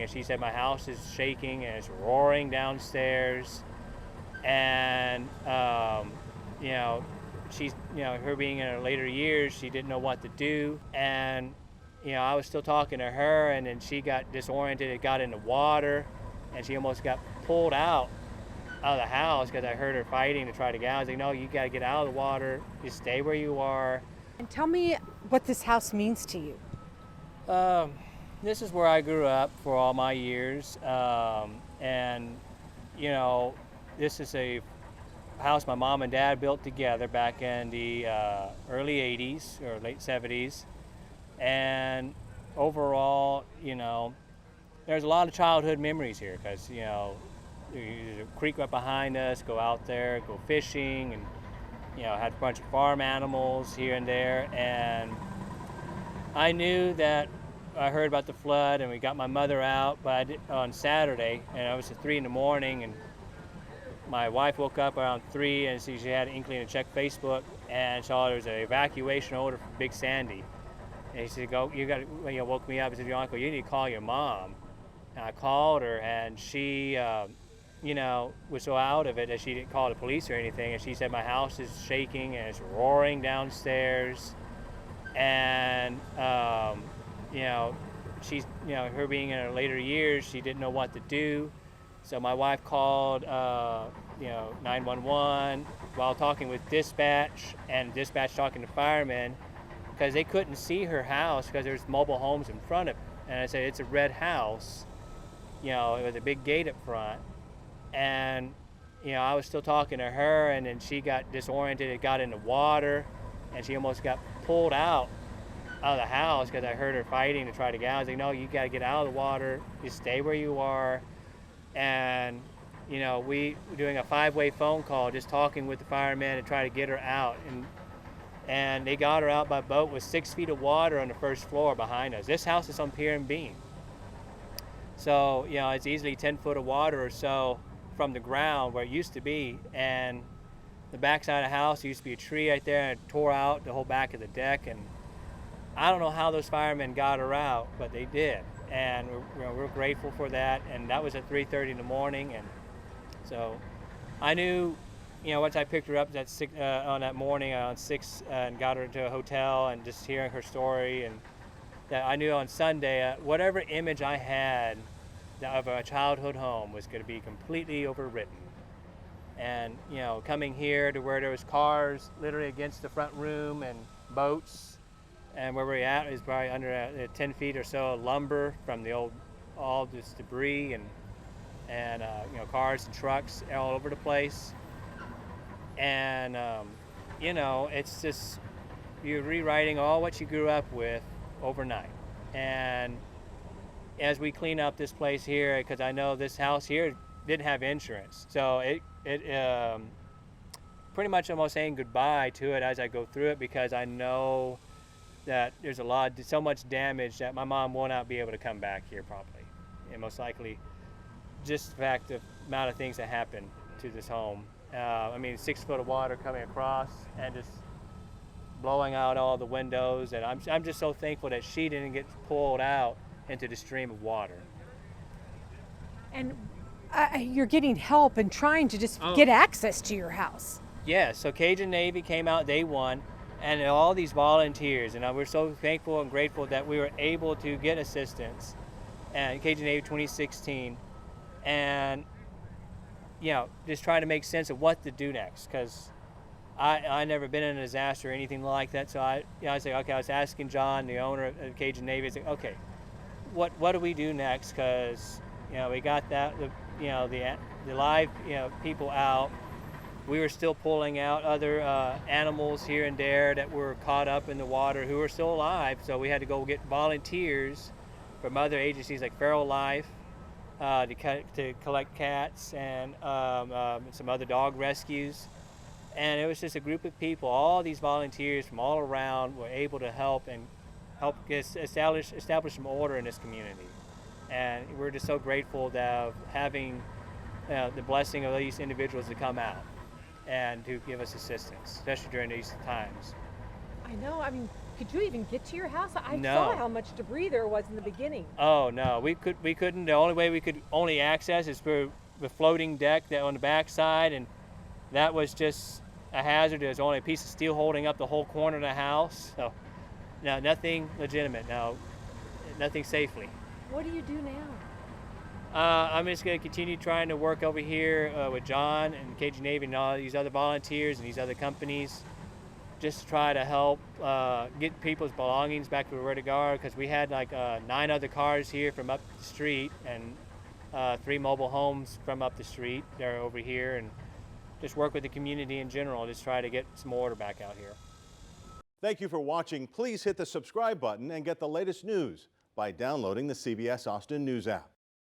and she said my house is shaking and it's roaring downstairs. And you know, she's, her being in her later years, she didn't know what to do. And I was still talking to her, and then she got disoriented. It got in the water, and she almost got pulled out of the house because I heard her fighting to try to get out. I was like, no, you got to get out of the water. You stay where you are. And tell me what this house means to you. This is where I grew up for all my years. And, this is a house my mom and dad built together back in the early 80s or late 70s. And overall, there's a lot of childhood memories here because, there's a creek right behind us, go out there, go fishing, and, had a bunch of farm animals here and there. And I knew that I heard about the flood, and we got my mother out on Saturday, and it was at 3 in the morning, and my wife woke up around 3, and she had an inkling to check Facebook, and saw there was an evacuation order from Big Sandy. And he said, "Go, you got to," woke me up and said, "Uncle, you need to call your mom." And I called her, and she, was so out of it that she didn't call the police or anything. And she said my house is shaking and it's roaring downstairs. And, she's, her being in her later years, she didn't know what to do. So my wife called, 911 while talking with dispatch, and dispatch talking to firemen, because they couldn't see her house because there's mobile homes in front of it. And I said, it's a red house, with a big gate up front. And, I was still talking to her, and then she got disoriented. It got in the water, and she almost got pulled out of the house because I heard her fighting to try to get out. I was like, no, you got to get out of the water. You stay where you are. And, we were doing a 5-way phone call, just talking with the firemen and trying to get her out. And they got her out by boat with 6 feet of water on the first floor behind us. This house is on pier and beam. So, it's easily 10 foot of water or so from the ground where it used to be. And the backside of the house, there used to be a tree right there, and it tore out the whole back of the deck. And I don't know how those firemen got her out, but they did. And we're grateful for that. And that was at 3:30 in the morning. And so I knew, once I picked her up on that morning on 6 and got her into a hotel, and just hearing her story, and that I knew on Sunday, whatever image I had of a childhood home was going to be completely overwritten. And, coming here to where there was cars literally against the front room and boats, and where we're at is probably under 10 feet or so of lumber from the all this debris, and cars and trucks all over the place. And, it's just, you're rewriting all what you grew up with overnight. And as we clean up this place here, because I know this house here didn't have insurance, so it pretty much almost saying goodbye to it as I go through it, because I know that there's so much damage that my mom will not be able to come back here probably. And most likely, just the fact of amount of things that happened to this home. 6 foot of water coming across and just blowing out all the windows. And I'm just so thankful that she didn't get pulled out into the stream of water. And you're getting help and trying to just get access to your house. Yeah, so Cajun Navy came out day one, and all these volunteers, and we're so thankful and grateful that we were able to get assistance. And Cajun Navy 2016, and just trying to make sense of what to do next, because I never been in a disaster or anything like that. So I was like, okay, I was asking John, the owner of Cajun Navy, I was like, okay, what do we do next? Because we got the live people out. We were still pulling out other animals here and there that were caught up in the water who were still alive. So we had to go get volunteers from other agencies like Feral Life to collect cats, and some other dog rescues. And it was just a group of people. All these volunteers from all around were able to help establish some order in this community. And we're just so grateful of having the blessing of these individuals to come out and to give us assistance, especially during these times. I know. Could you even get to your house? I No. saw how much debris there was in the beginning. Oh no, we couldn't. The only way we could only access is through the floating deck that on the back side, and that was just a hazard. There's only a piece of steel holding up the whole corner of the house. So no, nothing legitimate. No, nothing safely. What do you do now? I'm just going to continue trying to work over here with John and KG Navy and all these other volunteers and these other companies, just to try to help get people's belongings back to where to go, because we had like 9 other cars here from up the street and 3 mobile homes from up the street. They're over here, and just work with the community in general, just try to get some order back out here. Thank you for watching. Please hit the subscribe button and get the latest news by downloading the CBS Austin News app.